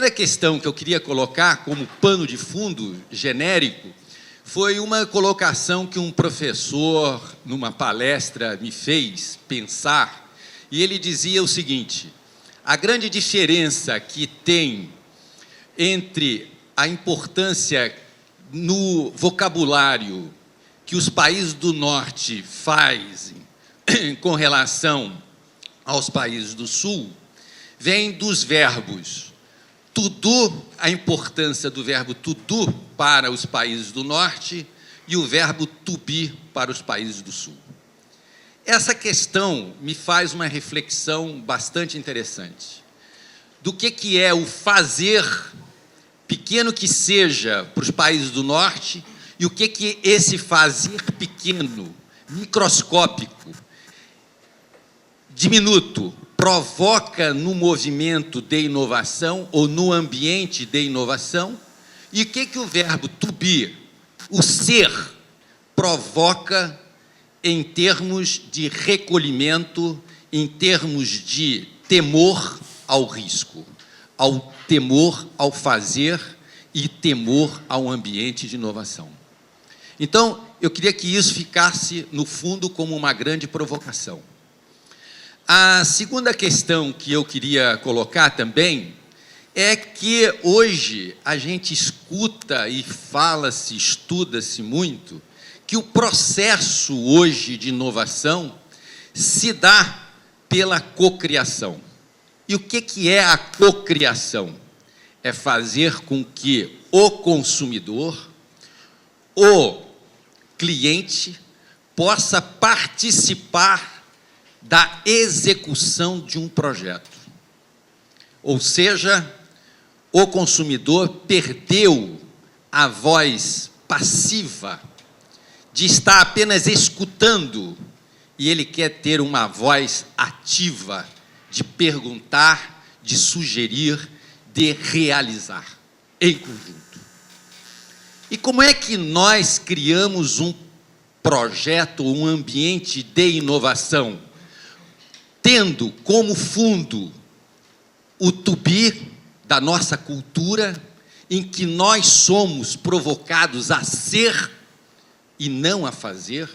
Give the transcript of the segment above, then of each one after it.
primeira questão que eu queria colocar como pano de fundo genérico foi uma colocação que um professor, numa palestra, me fez pensar, e ele dizia o seguinte: a grande diferença que tem entre a importância no vocabulário que os países do Norte fazem com relação aos países do Sul vem dos verbos tudo, a importância do verbo tudo para os países do Norte e o verbo to be para os países do Sul. Essa questão me faz uma reflexão bastante interessante do que é o fazer, pequeno que seja, para os países do Norte, e o que esse fazer pequeno, microscópico, diminuto, provoca no movimento de inovação ou no ambiente de inovação, e o que o verbo to be, o ser, provoca em termos de recolhimento, em termos de temor ao risco, ao temor ao fazer e temor ao ambiente de inovação. Então, eu queria que isso ficasse, no fundo, como uma grande provocação. A segunda questão que eu queria colocar também é que hoje a gente escuta e fala-se, estuda-se muito, que o processo hoje de inovação se dá pela cocriação. E o que é a cocriação? É fazer com que o consumidor, o cliente, possa participar da execução de um projeto. Ou seja, o consumidor perdeu a voz passiva de estar apenas escutando, e ele quer ter uma voz ativa de perguntar, de sugerir, de realizar em conjunto. E como é que nós criamos um projeto, um ambiente de inovação, tendo como fundo o to be da nossa cultura, em que nós somos provocados a ser e não a fazer,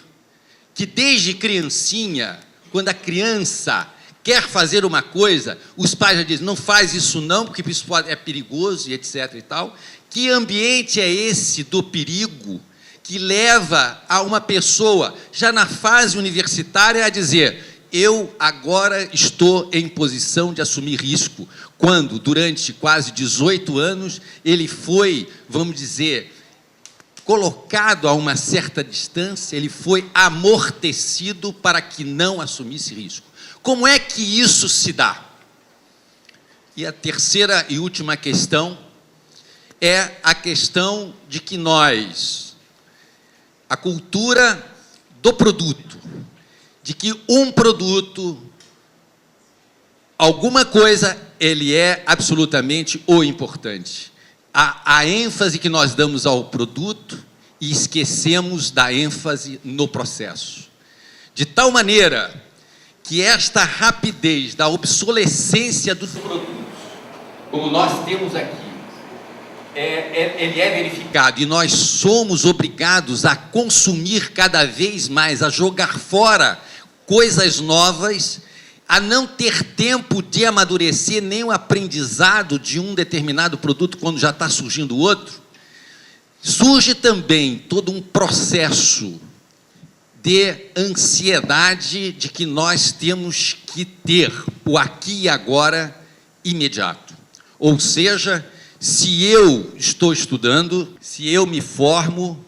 que desde criancinha, quando a criança quer fazer uma coisa, os pais já dizem, não faz isso não, porque isso é perigoso, e etc. e tal. Que ambiente é esse do perigo que leva a uma pessoa, já na fase universitária, a dizer, eu agora estou em posição de assumir risco, quando, durante quase 18 anos, ele foi, vamos dizer, colocado a uma certa distância, ele foi amortecido para que não assumisse risco. Como é que isso se dá? E a terceira e última questão é a questão de que nós, a cultura do produto, de que um produto, alguma coisa, ele é absolutamente o importante. A ênfase que nós damos ao produto e esquecemos da ênfase no processo. De tal maneira que esta rapidez da obsolescência dos produtos, como nós temos aqui, ele é verificado, e nós somos obrigados a consumir cada vez mais, a jogar fora coisas novas, a não ter tempo de amadurecer nem o aprendizado de um determinado produto quando já está surgindo outro. Surge também todo um processo de ansiedade de que nós temos que ter o aqui e agora imediato. Ou seja, se eu estou estudando, se eu me formo,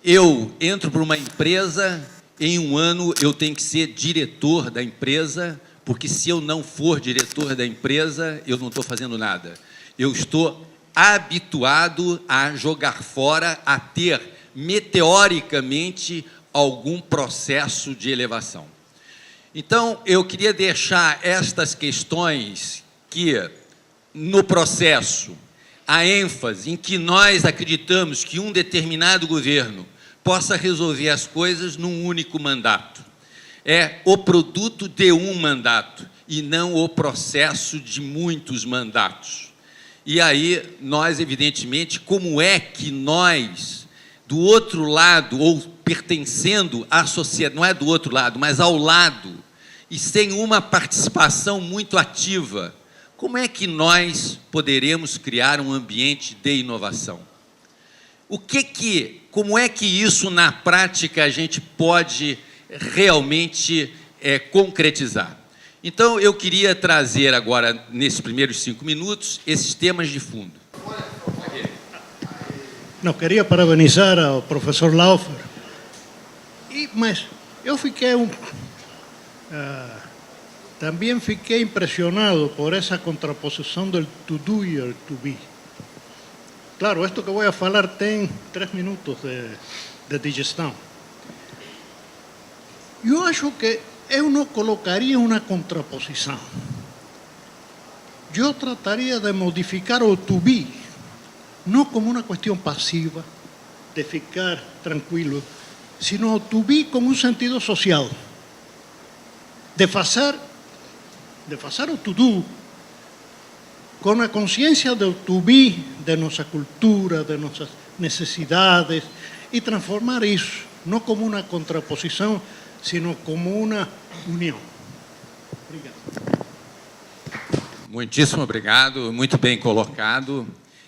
eu entro para uma empresa, em um ano eu tenho que ser diretor da empresa, porque se eu não for diretor da empresa, eu não estou fazendo nada. Eu estou habituado a jogar fora, a ter, meteoricamente, algum processo de elevação. Então, eu queria deixar estas questões que, no processo, a ênfase em que nós acreditamos que um determinado governo possa resolver as coisas num único mandato. É o produto de um mandato e não o processo de muitos mandatos. E aí, nós, evidentemente, como é que nós, do outro lado, ou pertencendo à sociedade, não é do outro lado, mas ao lado, e sem uma participação muito ativa, como é que nós poderemos criar um ambiente de inovação? Como é que isso, na prática, a gente pode realmente concretizar? Então, eu queria trazer agora, nesses primeiros 5 minutos, esses temas de fundo. Não, queria parabenizar ao professor Laufer, mas eu fiquei também fiquei impressionado por essa contraposição do to do e o to be. Claro, esto que vou falar tem 3 minutos de digestão. Eu acho que eu não colocaria uma contraposição. Eu trataria de modificar o to be, não como uma questão passiva, de ficar tranquilo, sino o to be como um sentido social, de fazer o to do com a consciência do to be, de nossa cultura, de nossas necessidades, e transformar isso, não como uma contraposição, sino como uma união. Obrigado. Muitíssimo obrigado, muito bem colocado.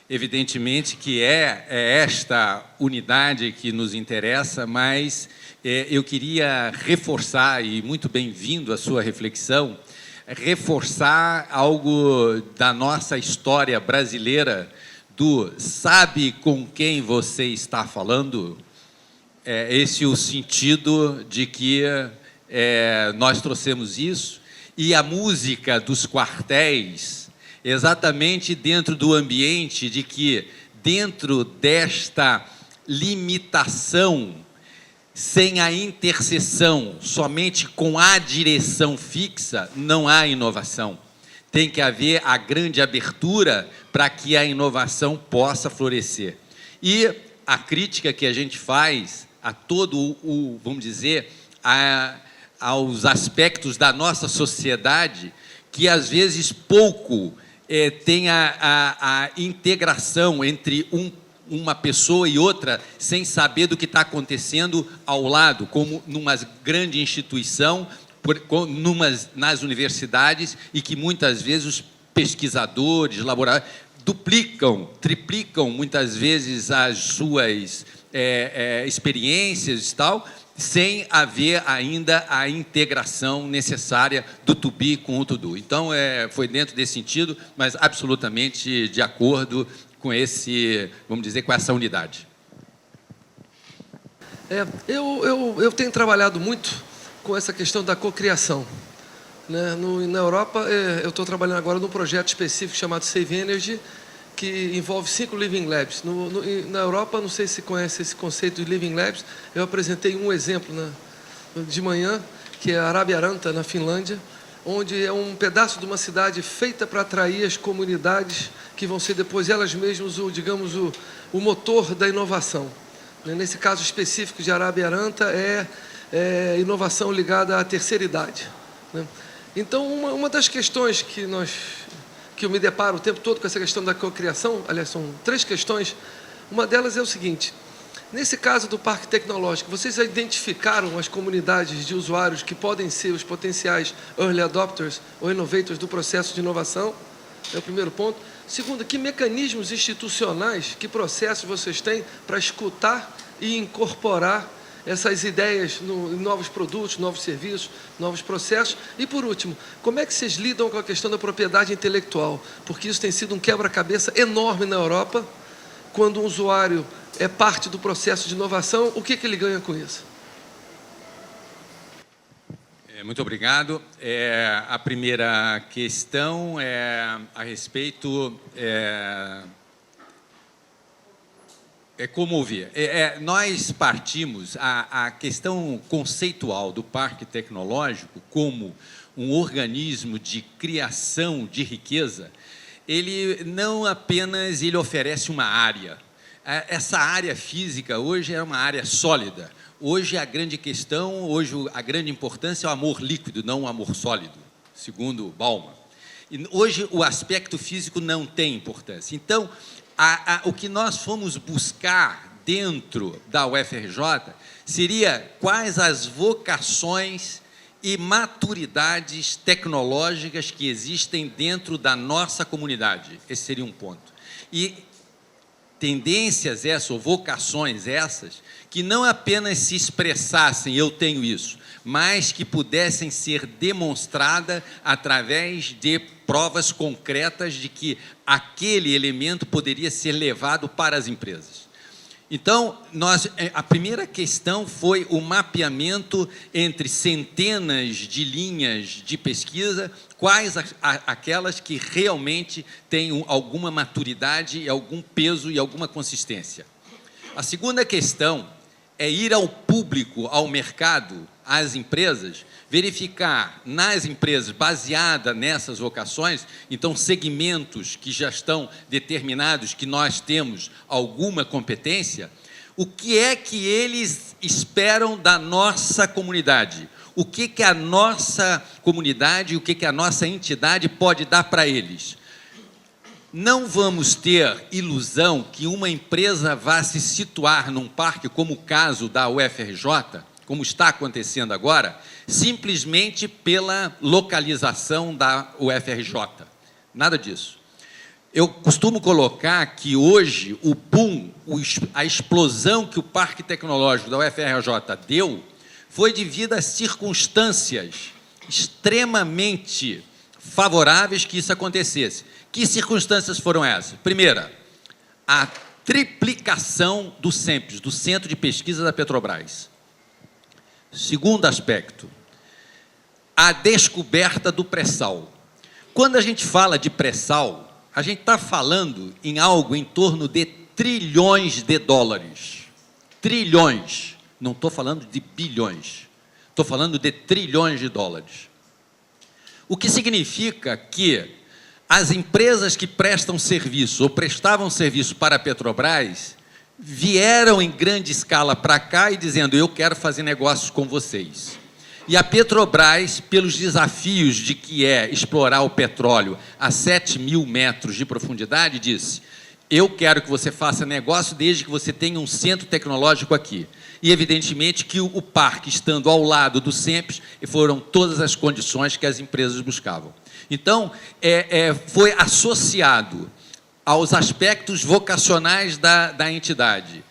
Evidentemente que é esta unidade que nos interessa, mas eu queria reforçar, e muito bem-vindo a sua reflexão, reforçar algo da nossa história brasileira, do sabe com quem você está falando? Esse é o sentido de que nós trouxemos isso, e a música dos quartéis, exatamente dentro do ambiente de que, dentro desta limitação, sem a interseção, somente com a direção fixa, não há inovação. Tem que haver a grande abertura para que a inovação possa florescer. E a crítica que a gente faz a todo vamos dizer, aos aspectos da nossa sociedade, que às vezes pouco tem a integração entre uma pessoa e outra, sem saber do que está acontecendo ao lado, como numa grande instituição, nas universidades, e que muitas vezes os pesquisadores, laboratórios, duplicam, triplicam muitas vezes as suas experiências e tal, sem haver ainda a integração necessária do to be com o to do. Então, foi dentro desse sentido, mas absolutamente de acordo com vamos dizer, com essa unidade. Eu tenho trabalhado muito com essa questão da cocriação. Né? Na Europa, eu estou trabalhando agora num projeto específico chamado Save Energy, que envolve 5 Living Labs. Na Europa, não sei se conhece esse conceito de Living Labs, eu apresentei um exemplo de manhã, que é a Arabiaranta, na Finlândia, onde é um pedaço de uma cidade feita para atrair as comunidades que vão ser depois elas mesmas, digamos, o motor da inovação. Nesse caso específico de Arabiaranta, é inovação ligada à terceira idade. Então, uma das questões que eu me deparo o tempo todo com essa questão da cocriação, aliás, são 3 questões. Uma delas é o seguinte: nesse caso do parque tecnológico, vocês identificaram as comunidades de usuários que podem ser os potenciais early adopters ou innovators do processo de inovação? É o primeiro ponto. Segundo, que mecanismos institucionais, que processos vocês têm para escutar e incorporar essas ideias em novos produtos, novos serviços, novos processos? E, por último, como é que vocês lidam com a questão da propriedade intelectual? Porque isso tem sido um quebra-cabeça enorme na Europa. Quando um usuário é parte do processo de inovação, o que ele ganha com isso? Muito obrigado. A primeira questão é a respeito... como ouvir. Nós partimos a questão conceitual do parque tecnológico como um organismo de criação de riqueza. Ele não apenas oferece uma área. Essa área física hoje é uma área sólida. Hoje a grande questão, a grande importância é o amor líquido, não o amor sólido, segundo Bauman. E hoje, o aspecto físico não tem importância. Então, o que nós fomos buscar dentro da UFRJ seria quais as vocações e maturidades tecnológicas que existem dentro da nossa comunidade. Esse seria um ponto. E tendências essas, ou vocações essas, que não apenas se expressassem, eu tenho isso, mas que pudessem ser demonstradas através de provas concretas de que aquele elemento poderia ser levado para as empresas. Então, a primeira questão foi o mapeamento entre centenas de linhas de pesquisa, quais aquelas que realmente têm alguma maturidade, algum peso e alguma consistência. A segunda questão é ir ao público, ao mercado, às empresas, verificar nas empresas, baseada nessas vocações, então segmentos que já estão determinados, que nós temos alguma competência, o que é que eles esperam da nossa comunidade? O que a nossa comunidade, o que a nossa entidade pode dar para eles? Não vamos ter ilusão que uma empresa vá se situar num parque, como o caso da UFRJ, como está acontecendo agora, simplesmente pela localização da UFRJ. Nada disso. Eu costumo colocar que hoje o boom, a explosão que o Parque Tecnológico da UFRJ deu, foi devido a circunstâncias extremamente favoráveis que isso acontecesse. Que circunstâncias foram essas? Primeira, a triplicação do CEMPES, do Centro de Pesquisa da Petrobras. Segundo aspecto, a descoberta do pré-sal. Quando a gente fala de pré-sal, a gente está falando em algo em torno de trilhões de dólares. Trilhões. Não estou falando de bilhões. Estou falando de trilhões de dólares. O que significa que as empresas que prestam serviço ou prestavam serviço para a Petrobras vieram em grande escala para cá e dizendo, eu quero fazer negócios com vocês. E a Petrobras, pelos desafios de que é explorar o petróleo a 7.000 metros de profundidade, disse, eu quero que você faça negócio desde que você tenha um centro tecnológico aqui. E, evidentemente, que o parque, estando ao lado do CEMPES, foram todas as condições que as empresas buscavam. Então, foi associado aos aspectos vocacionais da entidade.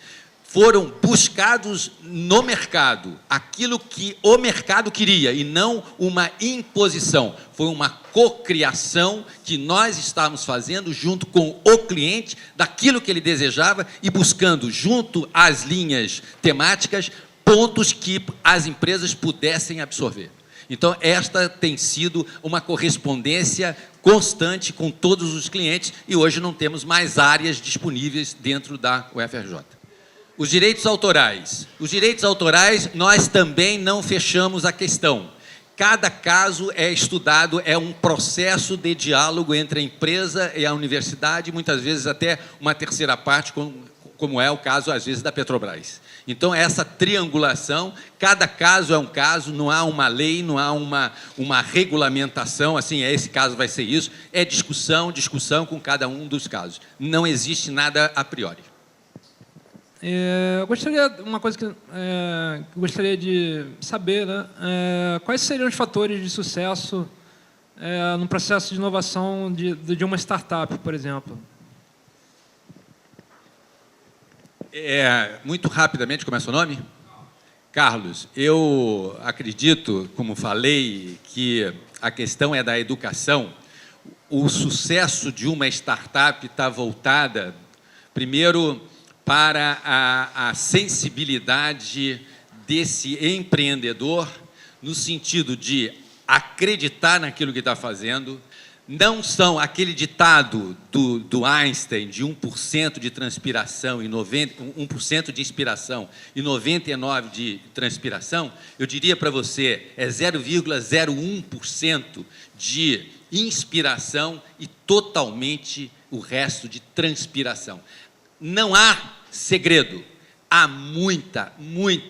Foram buscados no mercado aquilo que o mercado queria e não uma imposição. Foi uma cocriação que nós estávamos fazendo junto com o cliente daquilo que ele desejava e buscando, junto às linhas temáticas, pontos que as empresas pudessem absorver. Então, esta tem sido uma correspondência constante com todos os clientes e hoje não temos mais áreas disponíveis dentro da UFRJ. Os direitos autorais. Os direitos autorais, nós também não fechamos a questão. Cada caso é estudado, é um processo de diálogo entre a empresa e a universidade, muitas vezes até uma terceira parte, como é o caso, às vezes, da Petrobras. Então, essa triangulação, cada caso é um caso, não há uma lei, não há uma regulamentação, assim, esse caso vai ser isso, é discussão com cada um dos casos. Não existe nada a priori. Eu gostaria, uma coisa que gostaria de saber, né? Quais seriam os fatores de sucesso no processo de inovação de uma startup, por exemplo? Muito rapidamente, como é seu nome? Carlos, eu acredito, como falei, que a questão é da educação. O sucesso de uma startup está voltada, primeiro, para a sensibilidade desse empreendedor, no sentido de acreditar naquilo que está fazendo. Não são aquele ditado do Einstein de 1% de transpiração e 1% de inspiração e 99% de transpiração. Eu diria para você, é 0,01% de inspiração e totalmente o resto de transpiração. Não há segredo, há muita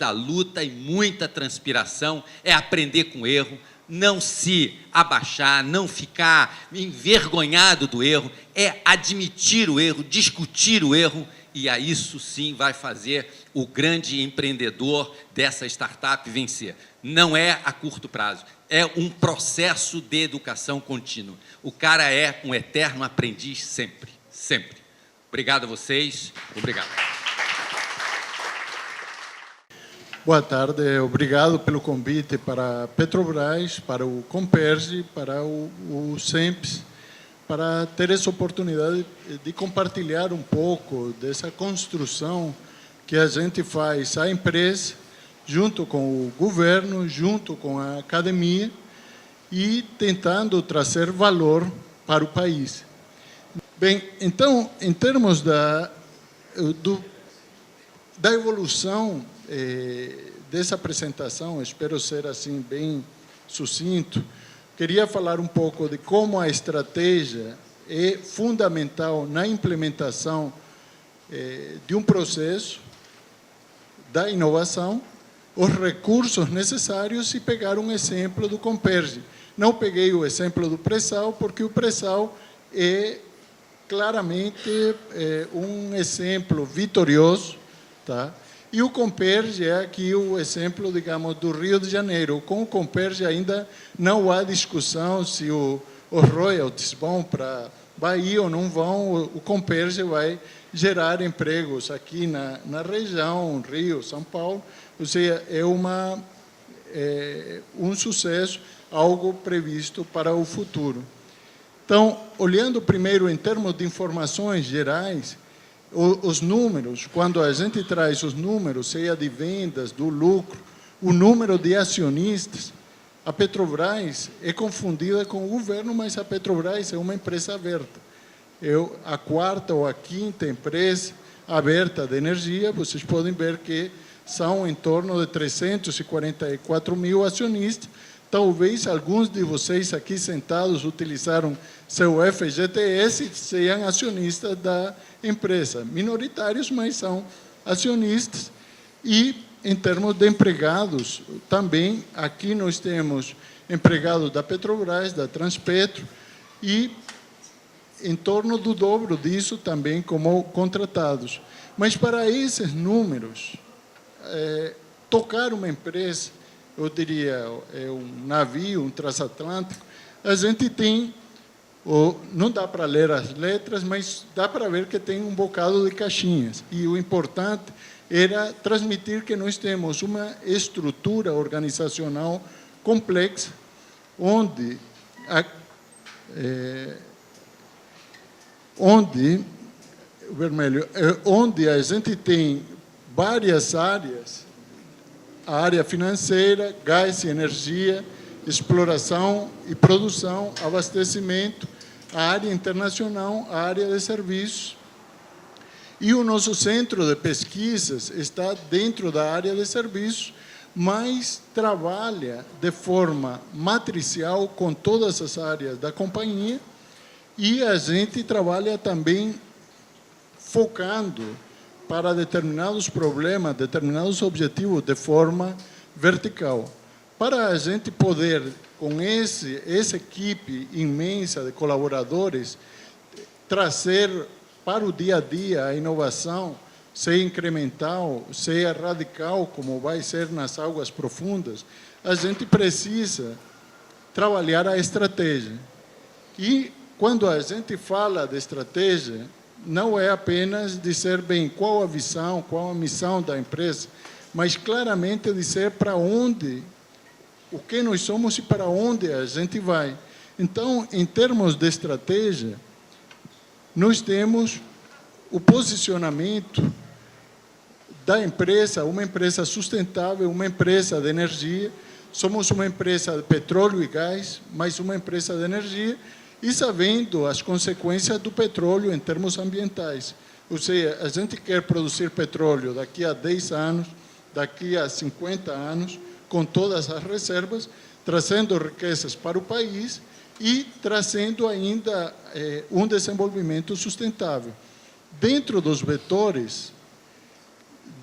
luta e muita transpiração, é aprender com erro, não se abaixar, não ficar envergonhado do erro, é admitir o erro, discutir o erro, e a isso sim vai fazer o grande empreendedor dessa startup vencer. Não é a curto prazo, é um processo de educação contínua. O cara é um eterno aprendiz sempre, sempre. Obrigado a vocês, obrigado. Boa tarde, obrigado pelo convite para a Petrobras, para o Comperge, para o SEMPS, para ter essa oportunidade de compartilhar um pouco dessa construção que a gente faz a empresa, junto com o governo, junto com a academia, e tentando trazer valor para o país. Bem, então, em termos da evolução dessa apresentação, espero ser assim bem sucinto, queria falar um pouco de como a estratégia é fundamental na implementação de um processo da inovação, os recursos necessários, e pegar um exemplo do Comperge. Não peguei o exemplo do pré-sal, porque o pré-sal é claramente um exemplo vitorioso, tá? E o Comperge é aqui o exemplo, digamos, do Rio de Janeiro. Com o Comperge ainda não há discussão se os royalties vão para Bahia ou não vão. O Comperge vai gerar empregos aqui na região, Rio, São Paulo. Ou seja, é um sucesso, algo previsto para o futuro. Então, olhando primeiro em termos de informações gerais, os números, quando a gente traz os números, seja de vendas, do lucro, o número de acionistas, a Petrobras é confundida com o governo, mas a Petrobras é uma empresa aberta. É a quarta ou a quinta empresa aberta de energia. Vocês podem ver que são em torno de 344 mil acionistas. Talvez alguns de vocês aqui sentados utilizaram seu FGTS e sejam acionistas da empresa. Minoritários, mas são acionistas. E, em termos de empregados, também aqui nós temos empregados da Petrobras, da Transpetro, e em torno do dobro disso também como contratados. Mas para esses números, tocar uma empresa, eu diria, é um navio, um transatlântico, a gente tem, não dá para ler as letras, mas dá para ver que tem um bocado de caixinhas. E o importante era transmitir que nós temos uma estrutura organizacional complexa, onde a gente tem várias áreas: a área financeira, gás e energia, exploração e produção, abastecimento, a área internacional, a área de serviços. E o nosso centro de pesquisas está dentro da área de serviços, mas trabalha de forma matricial com todas as áreas da companhia, e a gente trabalha também focando para determinados problemas, determinados objetivos de forma vertical. Para a gente poder, com essa equipe imensa de colaboradores, trazer para o dia a dia a inovação, seja incremental, seja radical, como vai ser nas águas profundas, a gente precisa trabalhar a estratégia. E quando a gente fala de estratégia, não é apenas dizer, bem, qual a visão, qual a missão da empresa, mas claramente dizer para onde, o que nós somos e para onde a gente vai. Então, em termos de estratégia, nós temos o posicionamento da empresa, uma empresa sustentável, uma empresa de energia. Somos uma empresa de petróleo e gás, mas uma empresa de energia, e sabendo as consequências do petróleo em termos ambientais. Ou seja, a gente quer produzir petróleo daqui a 10 anos, daqui a 50 anos, com todas as reservas, trazendo riquezas para o país e trazendo ainda um desenvolvimento sustentável. Dentro dos vetores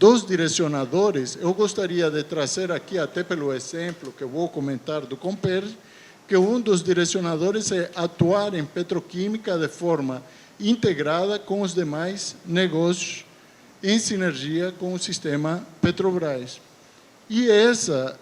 dos direcionadores, eu gostaria de trazer aqui, até pelo exemplo que eu vou comentar do Comperj, que um dos direcionadores é atuar em petroquímica de forma integrada com os demais negócios, em sinergia com o sistema Petrobras. E essa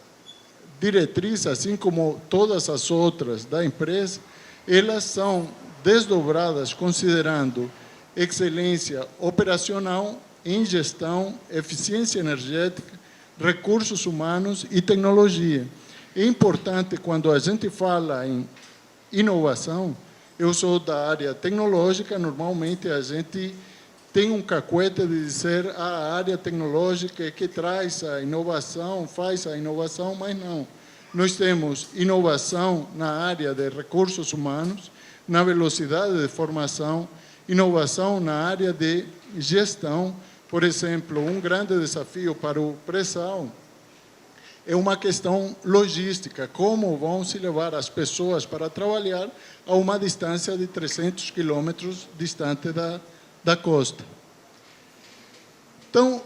diretriz, assim como todas as outras da empresa, elas são desdobradas considerando excelência operacional, em gestão, eficiência energética, recursos humanos e tecnologia. É importante, quando a gente fala em inovação, eu sou da área tecnológica, normalmente a gente tem um cacuete de dizer a área tecnológica é que traz a inovação, faz a inovação, mas não. Nós temos inovação na área de recursos humanos, na velocidade de formação, inovação na área de gestão. Por exemplo, um grande desafio para o pré-sal é uma questão logística, como vão se levar as pessoas para trabalhar a uma distância de 300 quilômetros distante da costa. Então,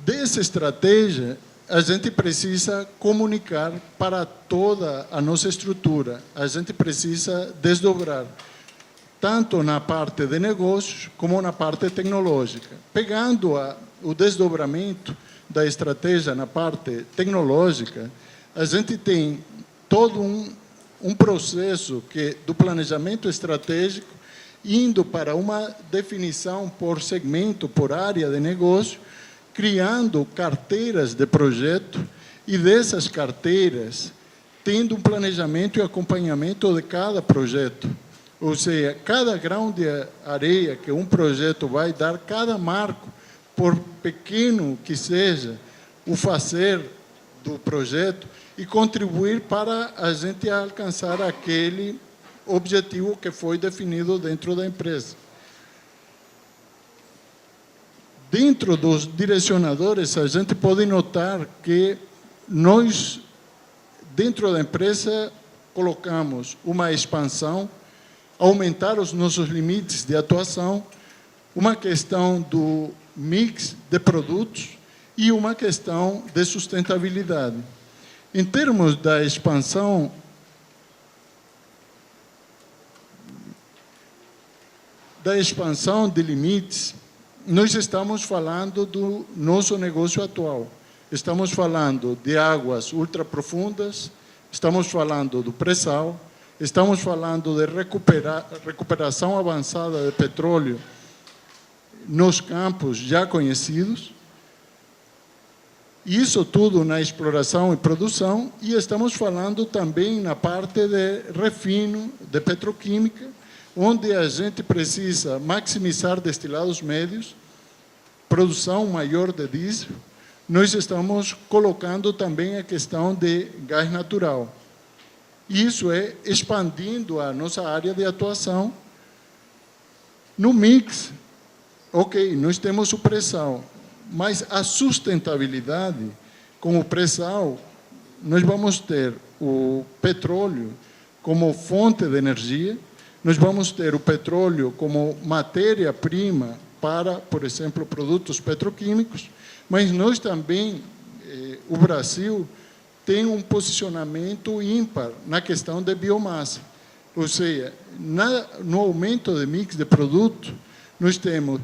dessa estratégia, a gente precisa comunicar para toda a nossa estrutura, a gente precisa desdobrar, tanto na parte de negócios como na parte tecnológica. Pegando o desdobramento da estratégia na parte tecnológica, a gente tem todo um processo do planejamento estratégico indo para uma definição por segmento, por área de negócio, criando carteiras de projeto e dessas carteiras tendo um planejamento e acompanhamento de cada projeto. Ou seja, cada grão de areia que um projeto vai dar, cada marco, por pequeno que seja, o fazer do projeto e contribuir para a gente alcançar aquele objetivo que foi definido dentro da empresa. Dentro dos direcionadores, a gente pode notar que nós, dentro da empresa, colocamos uma expansão, aumentar os nossos limites de atuação, uma questão do mix de produtos e uma questão de sustentabilidade. Em termos da expansão, de limites, nós estamos falando do nosso negócio atual. Estamos falando de águas ultraprofundas, estamos falando do pré-sal, estamos falando de recuperação avançada de petróleo nos campos já conhecidos, isso tudo na exploração e produção, e estamos falando também na parte de refino, de petroquímica, onde a gente precisa maximizar destilados médios, produção maior de diesel. Nós estamos colocando também a questão de gás natural. Isso é expandindo a nossa área de atuação. No mix, ok, nós temos o pré-sal, mas a sustentabilidade, com o pré-sal, nós vamos ter o petróleo como fonte de energia, nós vamos ter o petróleo como matéria-prima para, por exemplo, produtos petroquímicos, mas nós também, o Brasil, tem um posicionamento ímpar na questão de biomassa. Ou seja, no aumento de mix de produto, nós temos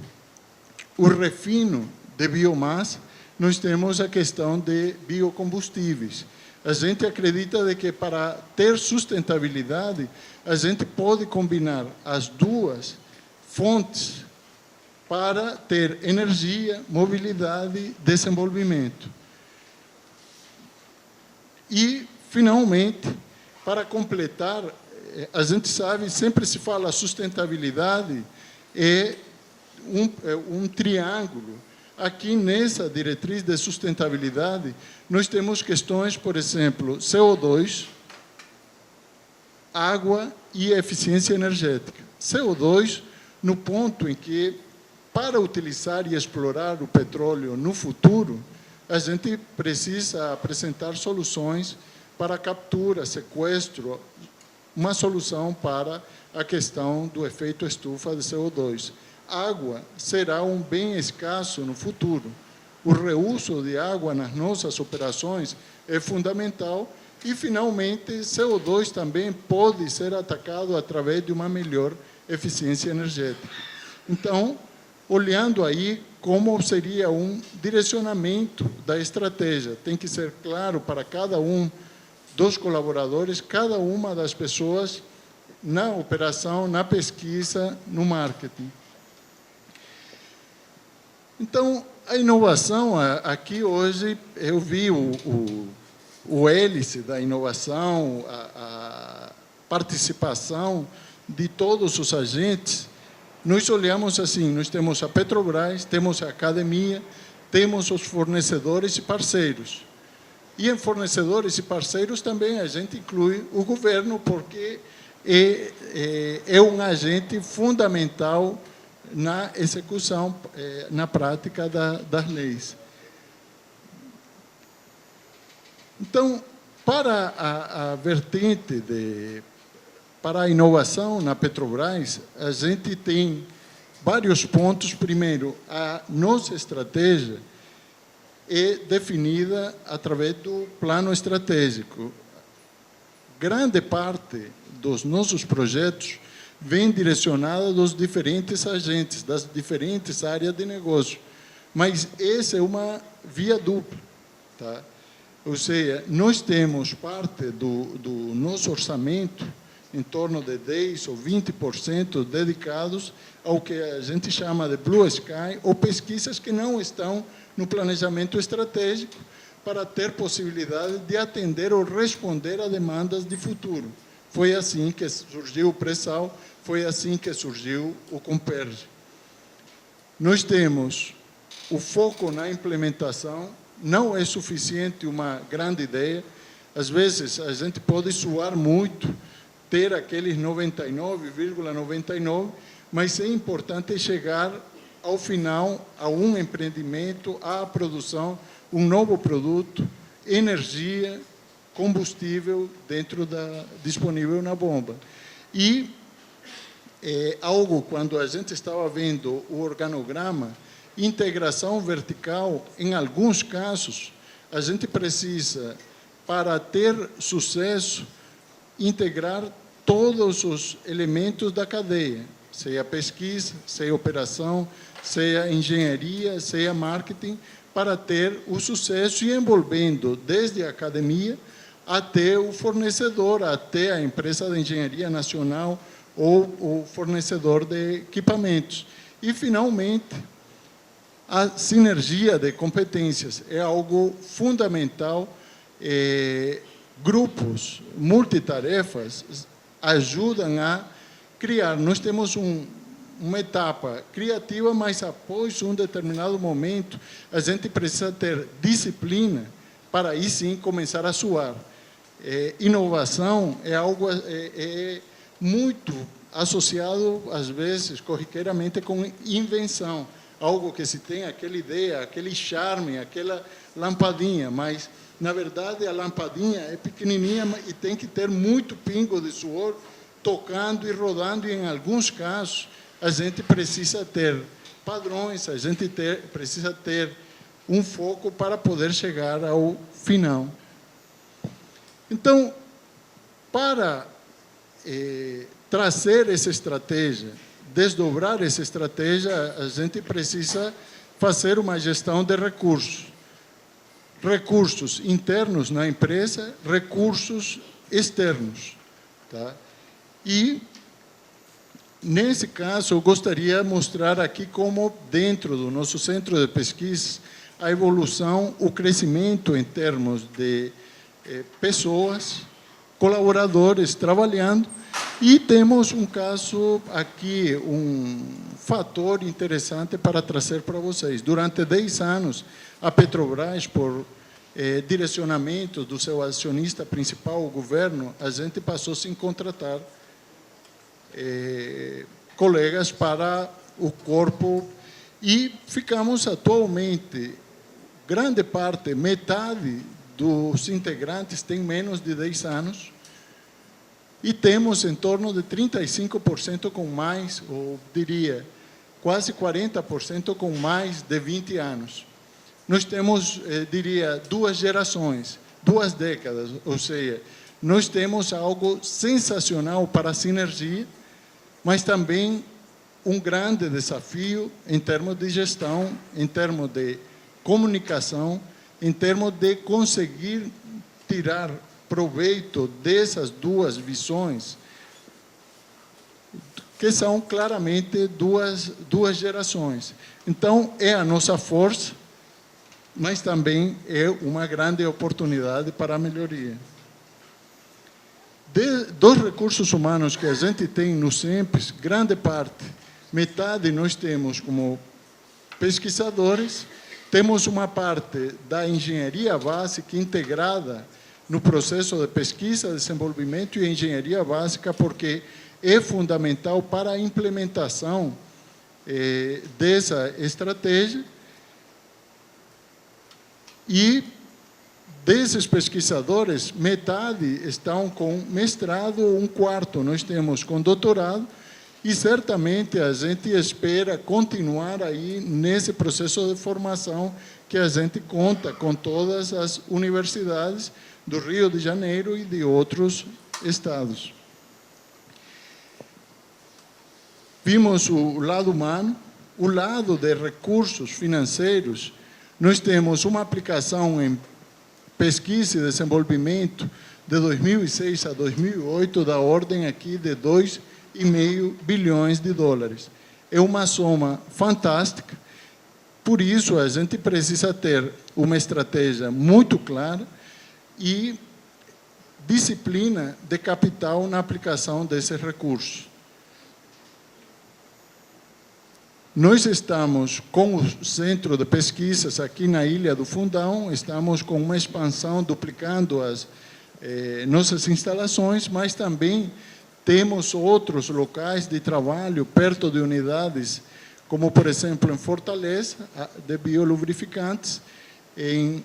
o refino de biomassa, nós temos a questão de biocombustíveis. A gente acredita de que para ter sustentabilidade, a gente pode combinar as duas fontes para ter energia, mobilidade e desenvolvimento. E, finalmente, para completar, a gente sabe, sempre se fala sustentabilidade, é um triângulo. Aqui nessa diretriz de sustentabilidade, nós temos questões, por exemplo, CO2, água e eficiência energética. CO2, no ponto em que, para utilizar e explorar o petróleo no futuro, a gente precisa apresentar soluções para captura, sequestro, uma solução para a questão do efeito estufa de CO2. Água será um bem escasso no futuro. o reuso de água nas nossas operações é fundamental. E, finalmente, CO2 também pode ser atacado através de uma melhor eficiência energética. Então, olhando aí como seria um direcionamento da estratégia, tem que ser claro para cada um dos colaboradores, cada uma das pessoas na operação, na pesquisa, no marketing. Então, a inovação, aqui hoje, eu vi o hélice da inovação, a participação de todos os agentes. Nós olhamos assim, nós temos a Petrobras, temos a academia, temos os fornecedores e parceiros. E em fornecedores e parceiros também a gente inclui o governo, porque é um agente fundamental na execução, na prática das leis. Então, para a vertente para a inovação na Petrobras, a gente tem vários pontos. Primeiro, a nossa estratégia é definida através do plano estratégico. Grande parte dos nossos projetos vem direcionada dos diferentes agentes, das diferentes áreas de negócio. Mas essa é uma via dupla, tá? Ou seja, nós temos parte do nosso orçamento, em torno de 10% ou 20% dedicados ao que a gente chama de Blue Sky, ou pesquisas que não estão no planejamento estratégico, para ter possibilidade de atender ou responder a demandas de futuro. Foi assim que surgiu o Pré-Sal, foi assim que surgiu o Comperge. Nós temos o foco na implementação. Não é suficiente uma grande ideia. Às vezes, a gente pode suar muito, ter aqueles 99,99, mas é importante chegar ao final a um empreendimento, à produção, um novo produto, energia, combustível disponível na bomba. E algo, quando a gente estava vendo o organograma, integração vertical, em alguns casos, a gente precisa, para ter sucesso, integrar todos os elementos da cadeia, seja pesquisa, seja operação, seja engenharia, seja marketing, para ter o sucesso, e envolvendo desde a academia até o fornecedor, até a empresa de engenharia nacional ou o fornecedor de equipamentos. E, finalmente, a sinergia de competências é algo fundamental. Grupos multitarefas ajudam a criar. Nós temos uma etapa criativa, mas após um determinado momento, a gente precisa ter disciplina para aí sim começar a suar. Inovação é algo muito associado, às vezes, corriqueiramente, com invenção. Algo que se tem aquela ideia, aquele charme, aquela lampadinha, mas, na verdade, a lampadinha é pequenininha e tem que ter muito pingo de suor tocando e rodando, e, em alguns casos, a gente precisa ter padrões, a gente precisa ter um foco para poder chegar ao final. Então, para trazer essa estratégia, desdobrar essa estratégia, a gente precisa fazer uma gestão de recursos. Recursos internos na empresa, recursos externos. Tá? E, nesse caso, eu gostaria de mostrar aqui como, dentro do nosso centro de pesquisa, a evolução, o crescimento em termos de pessoas, colaboradores trabalhando. E temos um caso aqui, um fator interessante para trazer para vocês. Durante 10 anos, a Petrobras, por direcionamento do seu acionista principal, o governo, a gente passou sem contratar colegas para o corpo, e ficamos atualmente, grande parte, metade dos integrantes tem menos de 10 anos, e temos em torno de 35% com mais, ou diria, quase 40% com mais de 20 anos. nós temos, diria, 2 gerações, 2 décadas, ou seja, nós temos algo sensacional para a sinergia, mas também um grande desafio em termos de gestão, em termos de comunicação, em termos de conseguir tirar proveito dessas 2 visões, que são claramente duas gerações. Então, é a nossa força, mas também é uma grande oportunidade para a melhoria. Dos recursos humanos que a gente tem no SEMPES, grande parte, metade nós temos como pesquisadores, temos uma parte da engenharia básica integrada no processo de pesquisa, desenvolvimento e engenharia básica, porque é fundamental para a implementação dessa estratégia. E desses pesquisadores, metade estão com mestrado, 1/4 nós temos com doutorado, e certamente a gente espera continuar aí nesse processo de formação que a gente conta com todas as universidades do Rio de Janeiro e de outros estados. Vimos o lado humano, o lado de recursos financeiros. Nós temos uma aplicação em pesquisa e desenvolvimento de 2006 a 2008 da ordem aqui de 2,5 bilhões de dólares. É uma soma fantástica, por isso a gente precisa ter uma estratégia muito clara e disciplina de capital na aplicação desses recursos. Nós estamos com o centro de pesquisas aqui na Ilha do Fundão, estamos com uma expansão, duplicando as nossas instalações, mas também temos outros locais de trabalho perto de unidades, como, por exemplo, em Fortaleza, de biolubrificantes,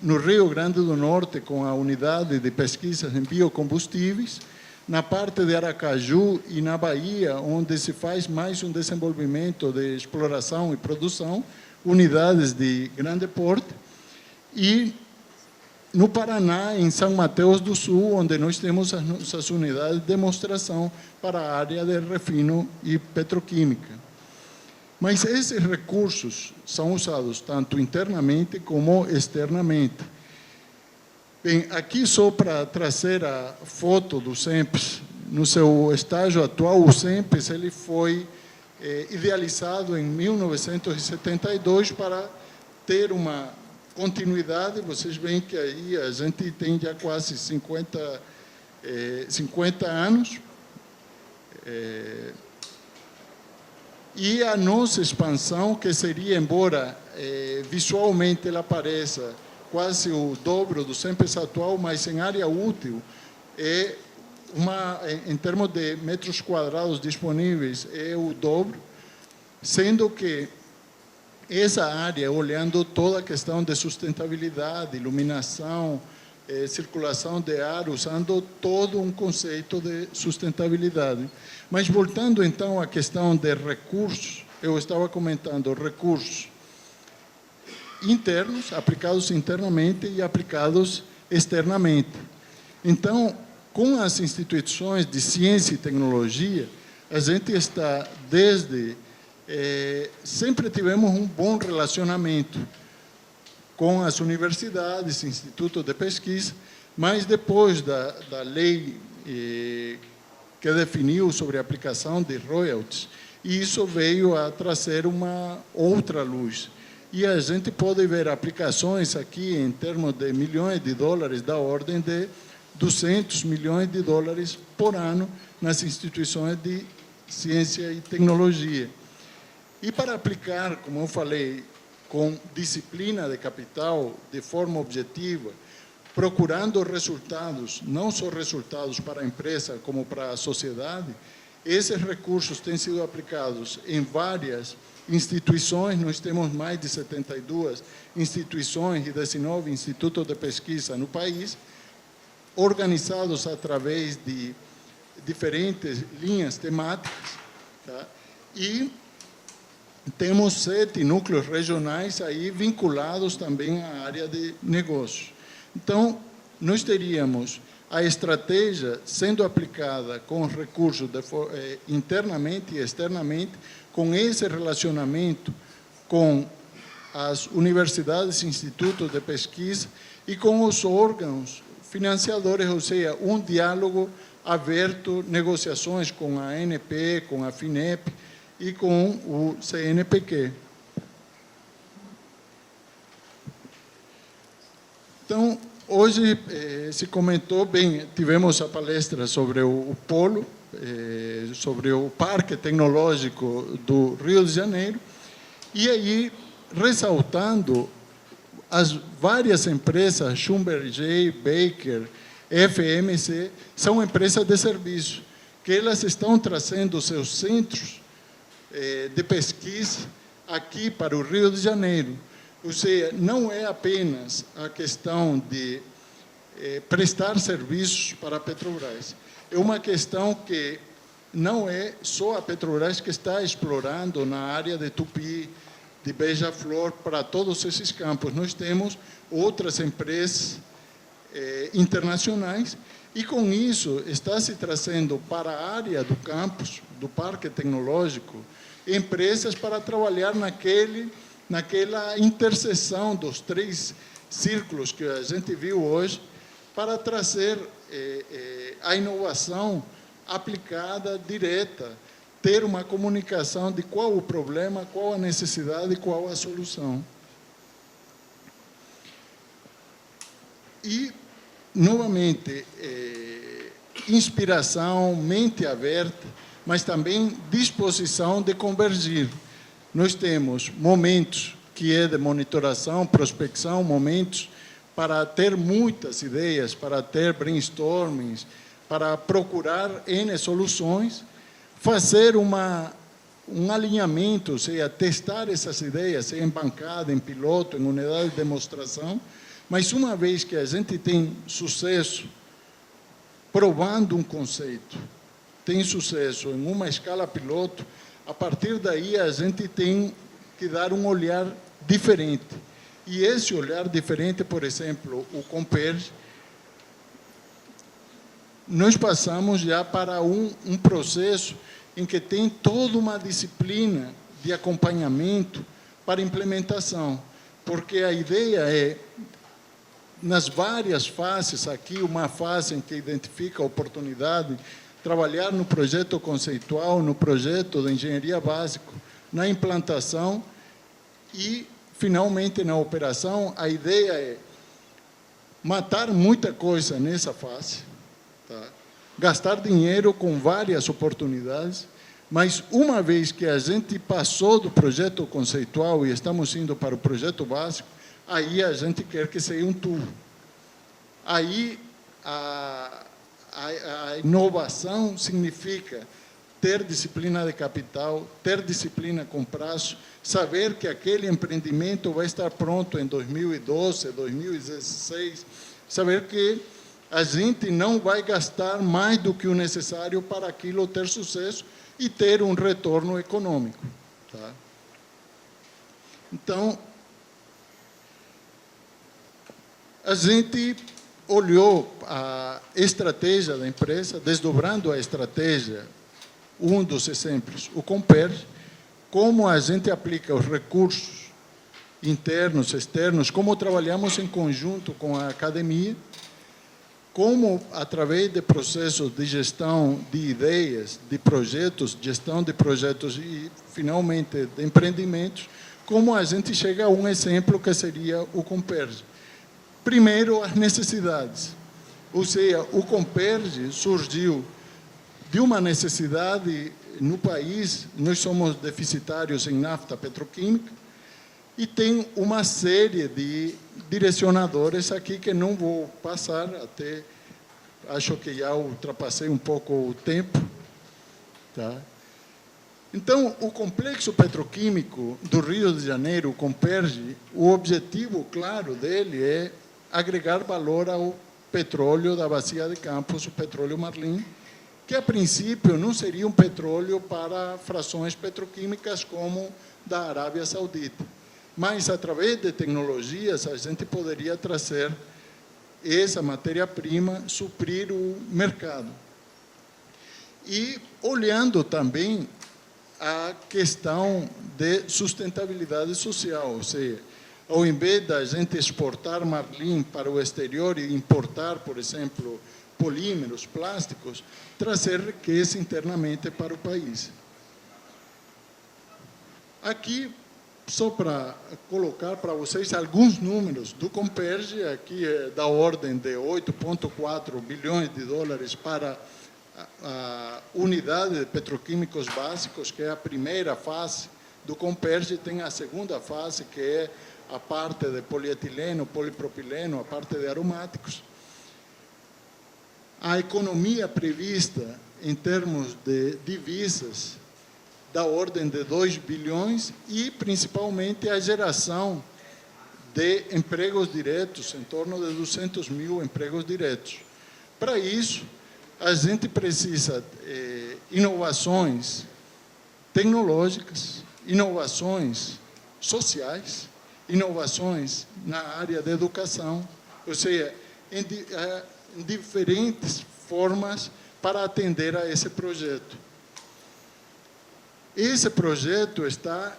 no Rio Grande do Norte, com a unidade de pesquisas em biocombustíveis, na parte de Aracaju e na Bahia, onde se faz mais um desenvolvimento de exploração e produção, unidades de grande porte, e no Paraná, em São Mateus do Sul, onde nós temos as nossas unidades de demonstração para a área de refino e petroquímica. Mas esses recursos são usados tanto internamente como externamente. Bem, aqui só para trazer a foto do SEMPES, no seu estágio atual, o SEMPES ele foi idealizado em 1972 para ter uma continuidade. Vocês veem que aí a gente tem já quase 50 anos. E a nossa expansão, que seria, embora visualmente ela pareça quase o dobro do SEMPES atual, mas em área útil, em termos de metros quadrados disponíveis, é o dobro, sendo que essa área, olhando toda a questão de sustentabilidade, iluminação, circulação de ar, usando todo um conceito de sustentabilidade. Mas voltando então à questão de recursos, eu estava comentando recursos internos, aplicados internamente e aplicados externamente. Então, com as instituições de ciência e tecnologia, a gente está sempre tivemos um bom relacionamento com as universidades, institutos de pesquisa, mas depois da lei que definiu sobre a aplicação de royalties, isso veio a trazer uma outra luz. E a gente pode ver aplicações aqui em termos de milhões de dólares, da ordem de 200 milhões de dólares por ano nas instituições de ciência e tecnologia. E para aplicar, como eu falei, com disciplina de capital, de forma objetiva, procurando resultados, não só resultados para a empresa, como para a sociedade, esses recursos têm sido aplicados em várias instituições. Nós temos mais de 72 instituições e 19 institutos de pesquisa no país, organizados através de diferentes linhas temáticas, tá? E temos 7 núcleos regionais aí vinculados também à área de negócios. Então, nós teríamos a estratégia sendo aplicada com os recursos internamente e externamente, com esse relacionamento com as universidades e institutos de pesquisa e com os órgãos financiadores, ou seja, um diálogo aberto, negociações com a ANP, com a FINEP e com o CNPq. Então, hoje se comentou bem, tivemos a palestra sobre o polo, sobre o Parque Tecnológico do Rio de Janeiro, e aí ressaltando as várias empresas, Schlumberger, Baker, FMC, são empresas de serviço, que elas estão trazendo seus centros de pesquisa aqui para o Rio de Janeiro. Ou seja, não é apenas a questão de prestar serviços para a Petrobras. É uma questão que não é só a Petrobras que está explorando na área de Tupi, de Beija-Flor, para todos esses campos. Nós temos outras empresas internacionais e, com isso, está se trazendo para a área do campus, do Parque Tecnológico, empresas para trabalhar naquela interseção dos 3 círculos que a gente viu hoje, para trazer a inovação aplicada, direta, ter uma comunicação de qual o problema, qual a necessidade e qual a solução. E, novamente, inspiração, mente aberta, mas também disposição de convergir. Nós temos momentos que é de monitoração, prospecção, momentos para ter muitas ideias, para ter brainstormings, para procurar N soluções, fazer um alinhamento, ou seja, testar essas ideias em bancada, em piloto, em unidade de demonstração, mas uma vez que a gente tem sucesso provando um conceito, tem sucesso em uma escala piloto, a partir daí a gente tem que dar um olhar diferente. E esse olhar diferente, por exemplo, o Comperj, nós passamos já para um processo em que tem toda uma disciplina de acompanhamento para implementação, porque a ideia é, nas várias fases, aqui uma fase em que identifica a oportunidade, trabalhar no projeto conceitual, no projeto de engenharia básico, na implantação e, finalmente, na operação. A ideia é matar muita coisa nessa fase, tá? Gastar dinheiro com várias oportunidades, mas uma vez que a gente passou do projeto conceitual e estamos indo para o projeto básico, aí a gente quer que seja um tubo. Aí a inovação significa ter disciplina de capital, ter disciplina com prazo, saber que aquele empreendimento vai estar pronto em 2012, 2016, saber que a gente não vai gastar mais do que o necessário para aquilo ter sucesso e ter um retorno econômico. Tá? Então, a gente olhou a estratégia da empresa, desdobrando a estratégia, um dos exemplos, o Comperj, como a gente aplica os recursos internos, externos, como trabalhamos em conjunto com a academia, como, através de processos de gestão de ideias, de projetos, gestão de projetos e, finalmente, de empreendimentos, como a gente chega a um exemplo que seria o Comperj. Primeiro, as necessidades. Ou seja, o Comperj surgiu de uma necessidade no país. Nós somos deficitários em nafta petroquímica e tem uma série de direcionadores aqui que não vou passar, até acho que já ultrapassei um pouco o tempo. Tá? Então, o complexo petroquímico do Rio de Janeiro, o Comperj, o objetivo claro dele é agregar valor ao petróleo da Bacia de Campos, o petróleo Marlim, que a princípio não seria um petróleo para frações petroquímicas como da Arábia Saudita. Mas, através de tecnologias, a gente poderia trazer essa matéria-prima, suprir o mercado. E olhando também a questão de sustentabilidade social, ou seja, ao invés da gente exportar marlim para o exterior e importar, por exemplo, polímeros, plásticos, trazer riqueza internamente para o país. Aqui, só para colocar para vocês alguns números do Comperge, aqui é da ordem de 8,4 bilhões de dólares para a unidade de petroquímicos básicos, que é a primeira fase do Comperge, tem a segunda fase, que é a parte de polietileno, polipropileno, a parte de aromáticos. A economia prevista em termos de divisas da ordem de 2 bilhões e, principalmente, a geração de empregos diretos, em torno de 200 mil empregos diretos. Para isso, a gente precisa de inovações tecnológicas, inovações sociais, inovações na área da educação, ou seja, em diferentes formas para atender a esse projeto. Esse projeto está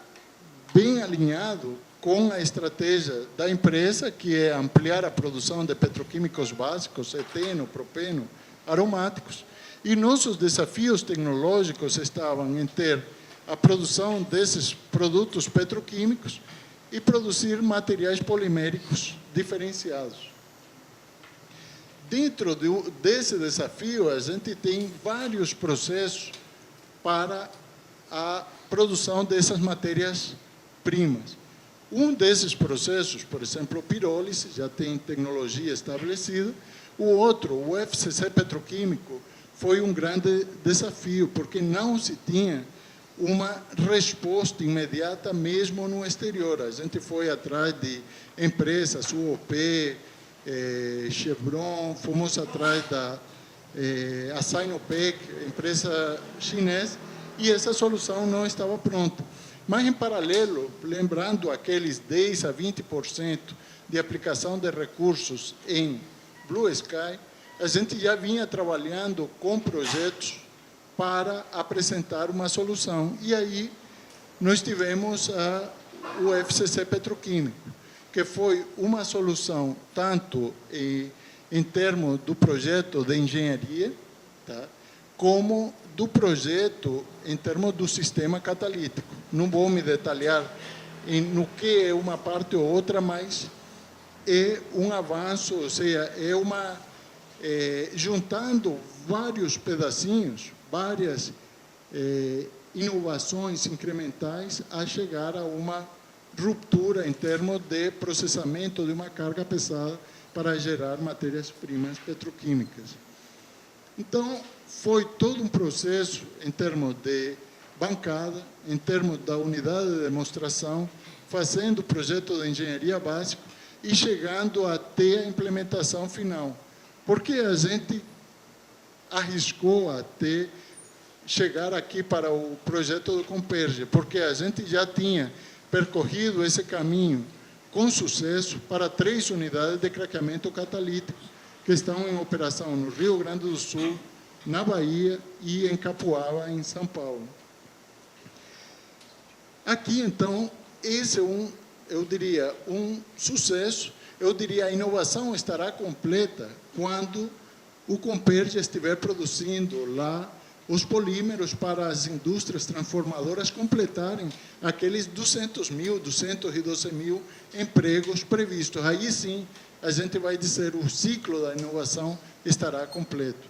bem alinhado com a estratégia da empresa, que é ampliar a produção de petroquímicos básicos, eteno, propeno, aromáticos, e nossos desafios tecnológicos estavam em ter a produção desses produtos petroquímicos e produzir materiais poliméricos diferenciados. Dentro desse desafio, a gente tem vários processos para a produção dessas matérias-primas. Um desses processos, por exemplo, a pirólise, já tem tecnologia estabelecida. O outro, o FCC petroquímico, foi um grande desafio, porque não se tinha uma resposta imediata mesmo no exterior. A gente foi atrás de empresas, UOP, Chevron, fomos atrás da Sinopec, empresa chinesa, e essa solução não estava pronta. Mas, em paralelo, lembrando aqueles 10% a 20% de aplicação de recursos em Blue Sky, a gente já vinha trabalhando com projetos para apresentar uma solução. E aí nós tivemos o FCC petroquímico, que foi uma solução tanto em termos do projeto de engenharia, tá, como do projeto em termos do sistema catalítico. Não vou me detalhar no que é uma parte ou outra, mas é um avanço, ou seja, juntando vários pedacinhos, várias inovações incrementais a chegar a uma ruptura em termos de processamento de uma carga pesada para gerar matérias-primas petroquímicas. Então, foi todo um processo em termos de bancada, em termos da unidade de demonstração, fazendo o projeto de engenharia básica e chegando até a implementação final. Porque a gente arriscou até chegar aqui para o projeto do Comperge, porque a gente já tinha percorrido esse caminho com sucesso para 3 unidades de craqueamento catalítico que estão em operação no Rio Grande do Sul, na Bahia e em Capoava, em São Paulo. Aqui, então, esse é eu diria, um sucesso. Eu diria, a inovação estará completa quando o Comperge estiver produzindo lá os polímeros para as indústrias transformadoras completarem aqueles 200 mil, 212 mil empregos previstos. Aí sim, a gente vai dizer o ciclo da inovação estará completo.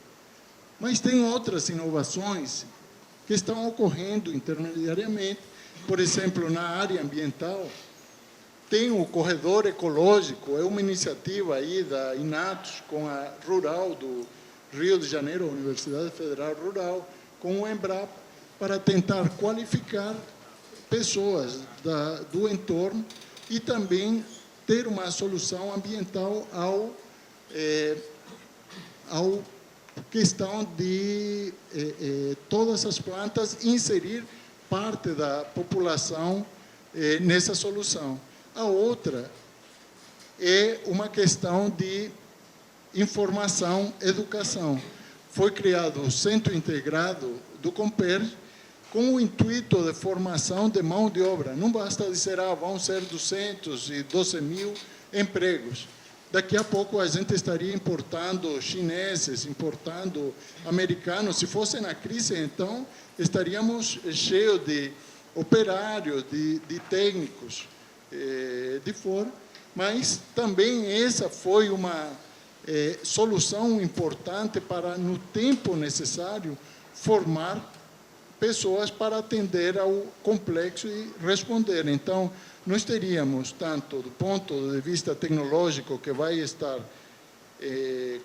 Mas tem outras inovações que estão ocorrendo intermediariamente. Por exemplo, na área ambiental, tem o Corredor Ecológico, é uma iniciativa aí da Inatos com a Rural do Rio de Janeiro, a Universidade Federal Rural, com o Embrapa, para tentar qualificar pessoas do entorno e também ter uma solução ambiental ao questão de todas as plantas inserir parte da população nessa solução. A outra é uma questão de informação, educação. Foi criado o Centro Integrado do Comperj com o intuito de formação de mão de obra. Não basta dizer, vão ser 212 mil empregos. Daqui a pouco a gente estaria importando chineses, importando americanos. Se fosse na crise, então, estaríamos cheios de operários, de técnicos de fora. Mas também essa foi uma solução importante para, no tempo necessário, formar pessoas para atender ao complexo e responder. Então, nós teríamos, tanto do ponto de vista tecnológico, que vai estar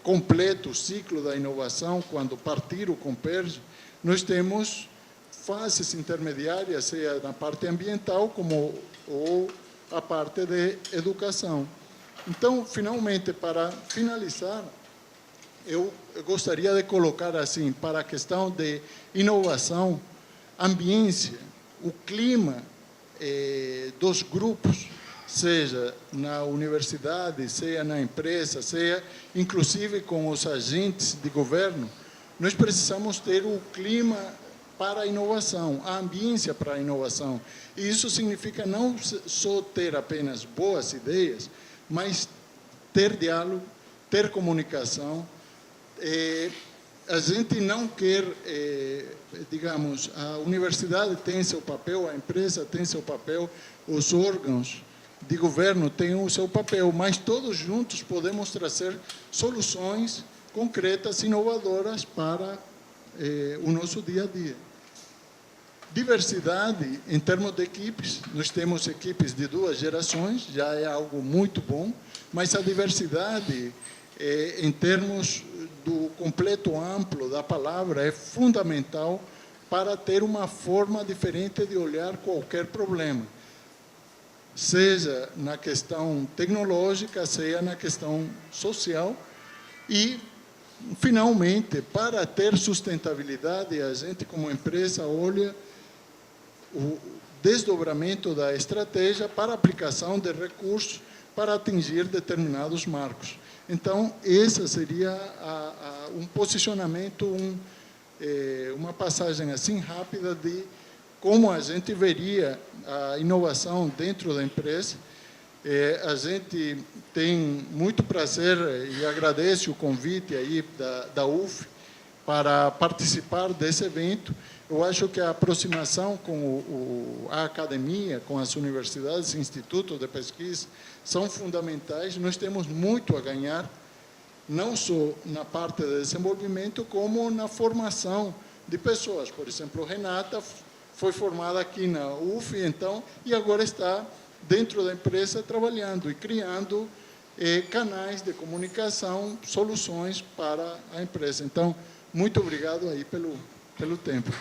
completo o ciclo da inovação, quando partir o Comperj, nós temos fases intermediárias, seja na parte ambiental, como ou a parte de educação. Então, finalmente, para finalizar, eu gostaria de colocar assim, para a questão de inovação, ambiência, o clima dos grupos, seja na universidade, seja na empresa, seja inclusive com os agentes de governo, nós precisamos ter o clima para a inovação, a ambiência para a inovação. E isso significa não só ter apenas boas ideias, mas ter diálogo, ter comunicação. A gente não quer, digamos, a universidade tem seu papel, a empresa tem seu papel, os órgãos de governo têm o seu papel, mas todos juntos podemos trazer soluções concretas, inovadoras para o nosso dia a dia. Diversidade em termos de equipes, nós temos equipes de 2 gerações, já é algo muito bom, mas a diversidade em termos do completo amplo da palavra é fundamental para ter uma forma diferente de olhar qualquer problema, seja na questão tecnológica, seja na questão social. E, finalmente, para ter sustentabilidade, a gente, como empresa, olha o desdobramento da estratégia para a aplicação de recursos para atingir determinados marcos. Então, esse seria um posicionamento, uma passagem assim rápida de como a gente veria a inovação dentro da empresa. A gente tem muito prazer e agradece o convite aí da UF para participar desse evento. Eu acho que a aproximação com a academia, com as universidades e institutos de pesquisa, são fundamentais. Nós temos muito a ganhar, não só na parte de desenvolvimento, como na formação de pessoas. Por exemplo, Renata foi formada aqui na UF, então, e agora está dentro da empresa trabalhando e criando canais de comunicação, soluções para a empresa. Então, muito obrigado aí pelo tempo.